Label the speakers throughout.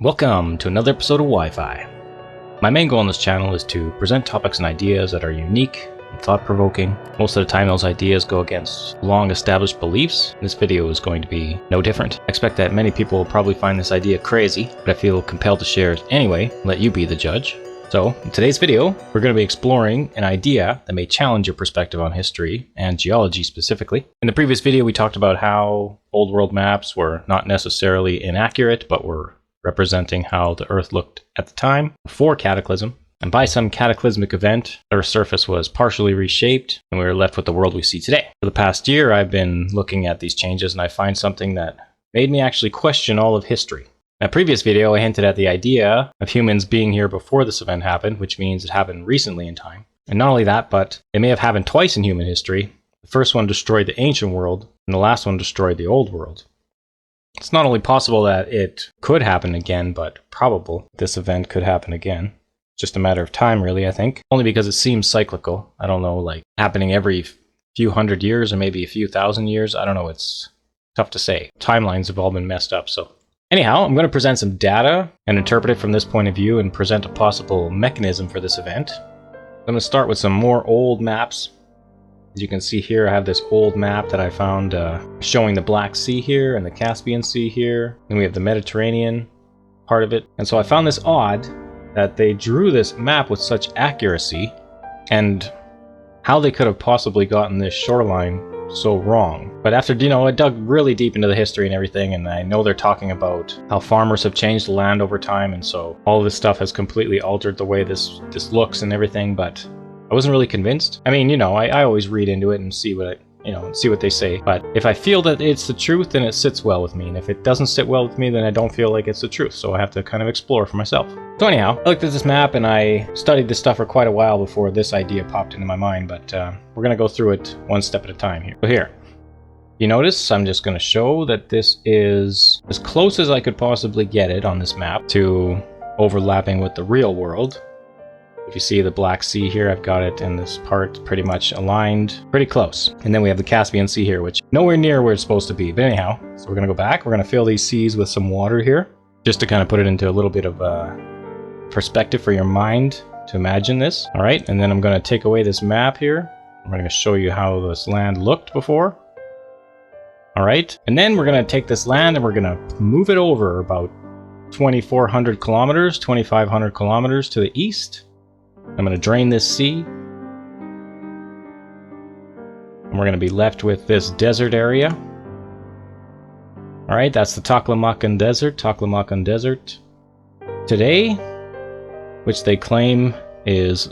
Speaker 1: Welcome to another episode of WhyPhi. My main goal on this channel is to present topics and ideas that are unique and thought-provoking. Most of the time those ideas go against long-established beliefs. This video is going to be no different. I expect that many people will probably find this idea crazy, but I feel compelled to share it anyway, let you be the judge. So, in today's video, we're going to be exploring an idea that may challenge your perspective on history, and geology specifically. In the previous video, we talked about how old world maps were not necessarily inaccurate, but were representing how the Earth looked at the time before cataclysm. And by some cataclysmic event, Earth's surface was partially reshaped, and we were left with the world we see today. For the past year, I've been looking at these changes, and I find something that made me actually question all of history. In a previous video, I hinted at the idea of humans being here before this event happened, which means it happened recently in time. And not only that, but it may have happened twice in human history. The first one destroyed the ancient world, and the last one destroyed the old world. It's not only possible that it could happen again, but probable this event could happen again. Just a matter of time, really, I think. Only because it seems cyclical. I don't know, like happening every few hundred years or maybe a few thousand years. I don't know, it's tough to say. Timelines have all been messed up, so. Anyhow, I'm going to present some data and interpret it from this point of view and present a possible mechanism for this event. I'm going to start with some more old maps. As you can see here, I have this old map that I found showing the Black Sea here and the Caspian Sea here. And we have the Mediterranean part of it. And so I found this odd that they drew this map with such accuracy, and how they could have possibly gotten this shoreline so wrong. But after, I dug really deep into the history and everything, and I know they're talking about how farmers have changed the land over time, and so all of this stuff has completely altered the way this looks and everything, but I wasn't really convinced. I mean, I always read into it and see what see what they say. But if I feel that it's the truth, then it sits well with me. And if it doesn't sit well with me, then I don't feel like it's the truth. So I have to kind of explore for myself. So anyhow, I looked at this map and I studied this stuff for quite a while before this idea popped into my mind. But we're going to go through it one step at a time here. So here, you notice I'm just going to show that this is as close as I could possibly get it on this map to overlapping with the real world. If you see the Black Sea here, I've got it in this part pretty much aligned, pretty close. And then we have the Caspian Sea here, which nowhere near where it's supposed to be. But anyhow, so we're going to go back. We're going to fill these seas with some water here, just to kind of put it into a little bit of perspective for your mind to imagine this. All right, and then I'm going to take away this map here. I'm going to show you how this land looked before. All right, and then we're going to take this land and we're going to move it over about 2,400 kilometers, 2,500 kilometers to the east. I'm going to drain this sea, and we're going to be left with this desert area. All right, that's the Taklamakan Desert, today, which they claim is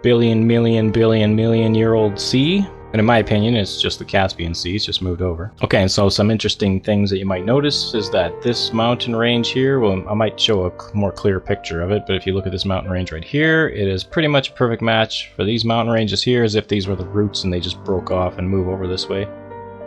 Speaker 1: billion year old sea. And in my opinion, it's just the Caspian Sea. It's just moved over. Okay, and so some interesting things that you might notice is that this mountain range here, well, I might show a more clear picture of it, but if you look at this mountain range right here, it is pretty much a perfect match for these mountain ranges here, as if these were the roots and they just broke off and move over this way,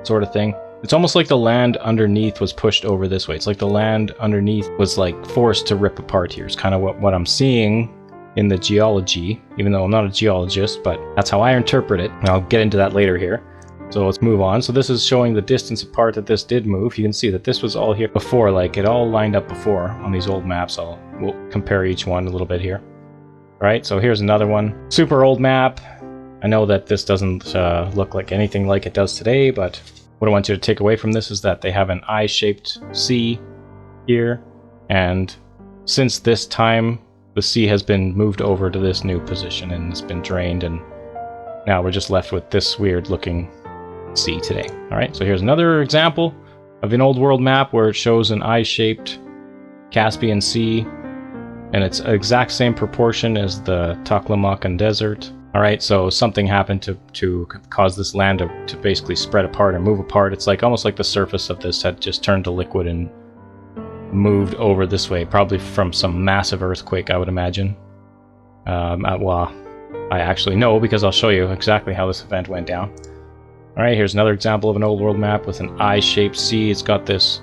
Speaker 1: sort of thing. It's almost like the land underneath was pushed over this way. It's like the land underneath was like forced to rip apart here. It's kind of what I'm seeing in the geology, even though I'm not a geologist, but that's how I interpret it. And I'll get into that later here. So let's move on. So this is showing the distance apart that this did move. You can see that this was all here before, like it all lined up before on these old maps. We'll compare each one a little bit here. All right, so here's another one. Super old map. I know that this doesn't look like anything like it does today, but what I want you to take away from this is that they have an eye-shaped sea here. And since this time, the sea has been moved over to this new position and it's been drained, and now we're just left with this weird looking sea today. All right, so here's another example of an old world map where it shows an eye-shaped Caspian Sea, and it's exact same proportion as the Taklamakan Desert. All right, so something happened to cause this land to basically spread apart or move apart. It's like almost like the surface of this had just turned to liquid and moved over this way, probably from some massive earthquake, I would imagine. Well, I actually know, because I'll show you exactly how this event went down. All right, here's another example of an old world map with an eye-shaped sea. It's got this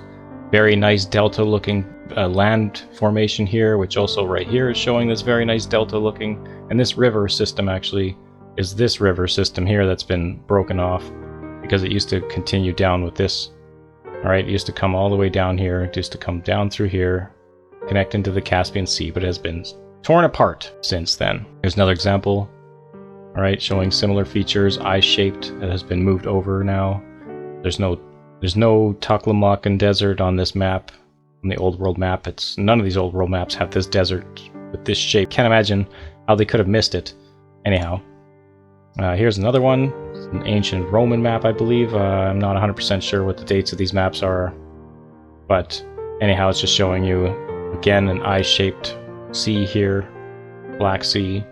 Speaker 1: very nice delta-looking land formation here, which also right here is showing this very nice delta-looking. And this river system actually is this river system here that's been broken off because it used to continue down with this. All right, it used to come all the way down here. It used to come down through here, connecting to the Caspian Sea, but it has been torn apart since then. Here's another example, all right, showing similar features, eye-shaped. It has been moved over now. There's no Taklamakan Desert on this map, on the old world map. None of these old world maps have this desert with this shape. Can't imagine how they could have missed it. Anyhow, here's another one. It's an ancient Roman map, I believe. I'm not 100% sure what the dates of these maps are, but anyhow, it's just showing you again an eye-shaped sea here, Black Sea,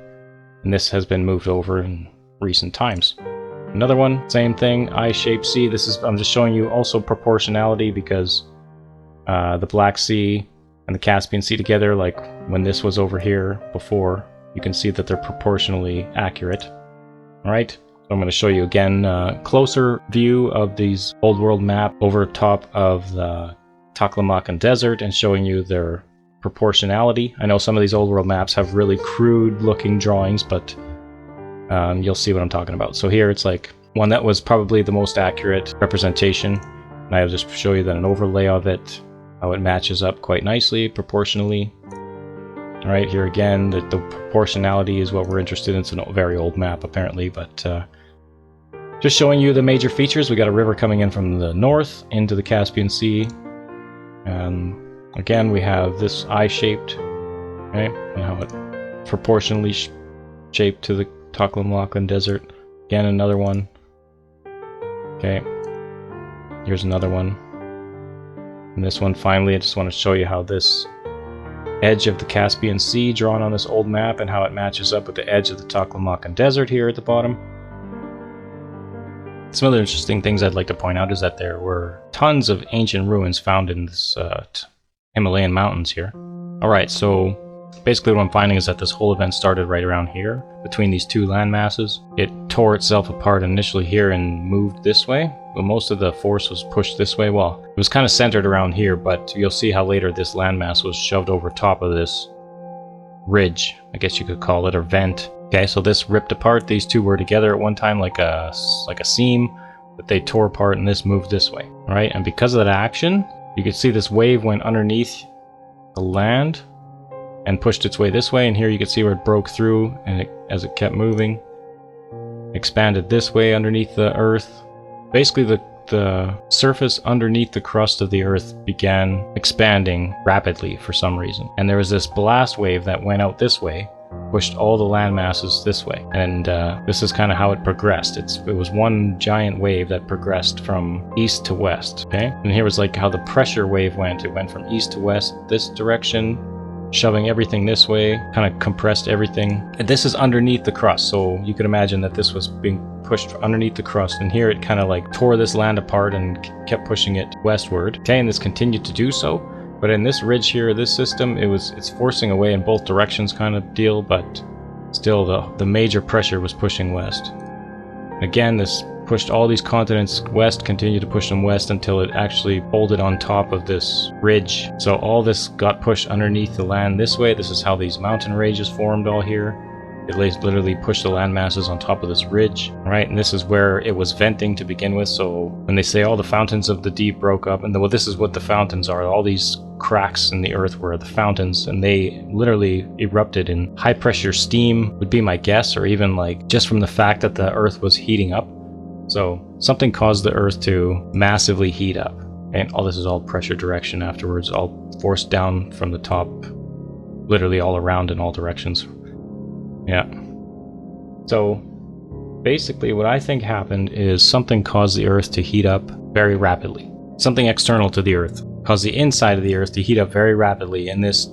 Speaker 1: and this has been moved over in recent times. Another one, same thing, eye-shaped sea. I'm just showing you also proportionality, because the Black Sea and the Caspian Sea together, like when this was over here before, you can see that they're proportionally accurate. Alright, so I'm going to show you again a closer view of these old world map over top of the Taklamakan Desert and showing you their proportionality. I know some of these old world maps have really crude looking drawings, but you'll see what I'm talking about. So here it's like one that was probably the most accurate representation, and I'll just show you that an overlay of it, how it matches up quite nicely proportionally. All right, here again, the proportionality is what we're interested in. It's a very old map apparently, but just showing you the major features. We got a river coming in from the north into the Caspian Sea. Again, we have this eye-shaped, okay, and how it proportionally shaped to the Taklamakan Desert. Again, another one. Okay, here's another one. And this one, finally, I just want to show you how this edge of the Caspian Sea drawn on this old map and how it matches up with the edge of the Taklamakan Desert here at the bottom. Some other interesting things I'd like to point out is that there were tons of ancient ruins found in this Himalayan mountains here. Alright, so basically what I'm finding is that this whole event started right around here, between these two land masses. It tore itself apart initially here and moved this way, but most of the force was pushed this way. Well, it was kind of centered around here, but you'll see how later this landmass was shoved over top of this ridge, I guess you could call it, or vent. Okay, so this ripped apart. These two were together at one time like a seam, but they tore apart and this moved this way. All right, and because of that action, you can see this wave went underneath the land and pushed its way this way, and here you can see where it broke through, and as it kept moving, expanded this way underneath the earth. Basically, the surface underneath the crust of the earth began expanding rapidly for some reason, and there was this blast wave that went out this way, pushed all the land masses this way, and this is kind of how it progressed. It was one giant wave that progressed from east to west. Okay, and here was like how the pressure wave went. It went from east to west this direction, shoving everything this way, kind of compressed everything. And this is underneath the crust, so you could imagine that this was being pushed underneath the crust, and here it kind of like tore this land apart and kept pushing it westward. Okay, and this continued to do so, but in this ridge here, this system, it's forcing away in both directions kind of deal, but still the major pressure was pushing west. Again, this pushed all these continents west, continued to push them west until it actually folded on top of this ridge. So all this got pushed underneath the land this way. This is how these mountain ranges formed all here. It literally pushed the land masses on top of this ridge, right? And this is where it was venting to begin with. So when they say all the fountains of the deep broke up, and well, this is what the fountains are. All these cracks in the earth were the fountains, and they literally erupted in high pressure steam, would be my guess, or even like just from the fact that the earth was heating up. So something caused the earth to massively heat up, and all this is all pressure direction afterwards, all forced down from the top, literally all around in all directions. Yeah. So basically what I think happened is something caused the earth to heat up very rapidly. Something external to the earth caused the inside of the earth to heat up very rapidly, and this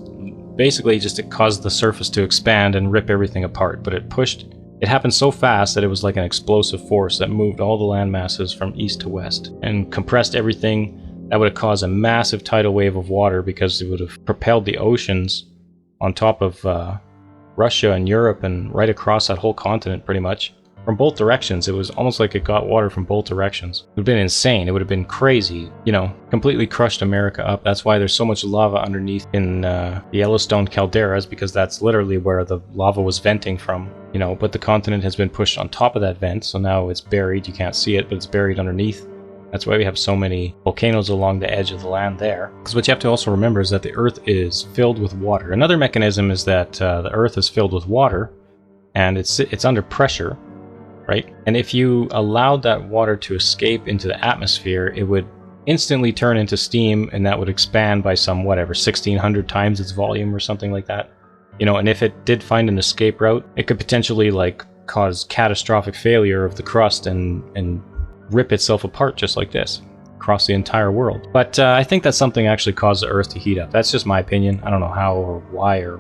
Speaker 1: basically it caused the surface to expand and rip everything apart, but it happened so fast that it was like an explosive force that moved all the land masses from east to west and compressed everything. That would have caused a massive tidal wave of water, because it would have propelled the oceans on top of Russia and Europe and right across that whole continent pretty much from both directions. It was almost like it got water from both directions. It would have been insane. It would have been crazy, you know, completely crushed America up. That's why there's so much lava underneath in the Yellowstone calderas, because that's literally where the lava was venting from, you know, but the continent has been pushed on top of that vent, so now it's buried. You can't see it, but it's buried underneath. That's why we have so many volcanoes along the edge of the land there. Because what you have to also remember is that the Earth is filled with water. Another mechanism is that the Earth is filled with water, and it's under pressure, right? And if you allowed that water to escape into the atmosphere, it would instantly turn into steam, and that would expand by some, whatever, 1,600 times its volume or something like that. You know, and if it did find an escape route, it could potentially, like, cause catastrophic failure of the crust and rip itself apart just like this across the entire world. But I think that something actually caused the Earth to heat up. That's just my opinion. I don't know how or why or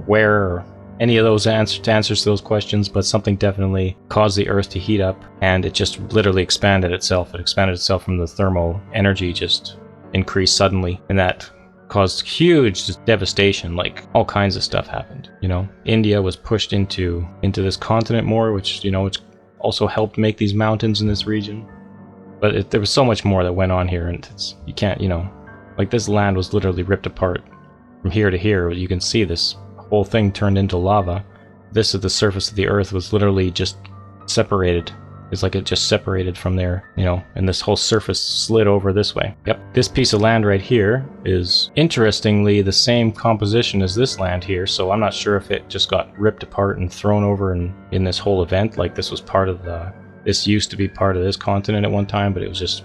Speaker 1: where or any of those answers to those questions, but something definitely caused the Earth to heat up, and it just literally expanded itself. It expanded itself from the thermal energy, just increased suddenly, and that caused huge devastation. Like, all kinds of stuff happened. You know, India was pushed into this continent more, which, you know, which also helped make these mountains in this region. But there was so much more that went on here, and you can't, you know, like, this land was literally ripped apart from here to here. You can see this whole thing turned into lava. This is the surface of the Earth was literally just separated. It's like it just separated from there, you know, and this whole surface slid over this way. Yep, this piece of land right here is interestingly the same composition as this land here, so I'm not sure if it just got ripped apart and thrown over in this whole event, like this was part of this used to be part of this continent at one time, but it was just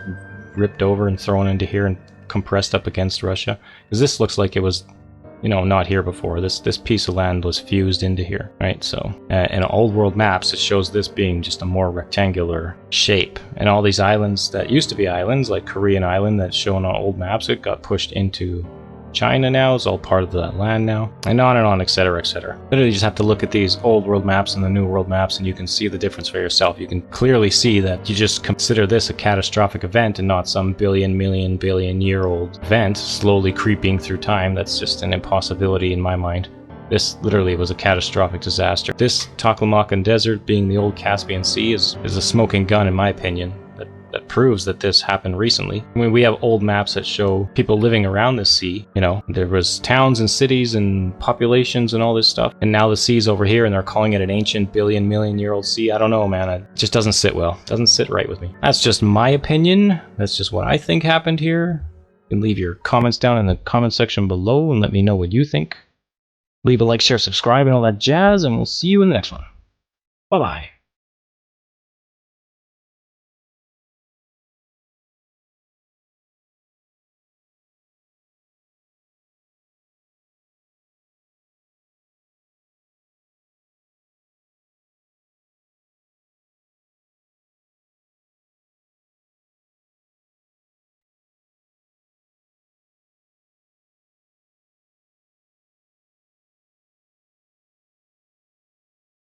Speaker 1: ripped over and thrown into here and compressed up against Russia. Because this looks like it was, you know, not here before. This piece of land was fused into here, right? So in old world maps, it shows this being just a more rectangular shape. And all these islands that used to be islands, like Korean Island that's shown on old maps, it got pushed into China now. It's all part of that land now, and on, etc., etc. Literally, you just have to look at these old world maps and the new world maps, and you can see the difference for yourself. You can clearly see that you just consider this a catastrophic event and not some billion-year-old event slowly creeping through time. That's just an impossibility in my mind. This literally was a catastrophic disaster. This Taklamakan Desert, being the old Caspian Sea, is a smoking gun in my opinion. That proves that this happened recently. I mean, we have old maps that show people living around this sea. You know, there was towns and cities and populations and all this stuff, and now the sea's over here and they're calling it an ancient million-year-old sea. I don't know, man. It just doesn't sit well. It doesn't sit right with me. That's just my opinion. That's just what I think happened here. You can leave your comments down in the comment section below and let me know what you think. Leave a like, share, subscribe, and all that jazz, and we'll see you in the next one. Bye-bye.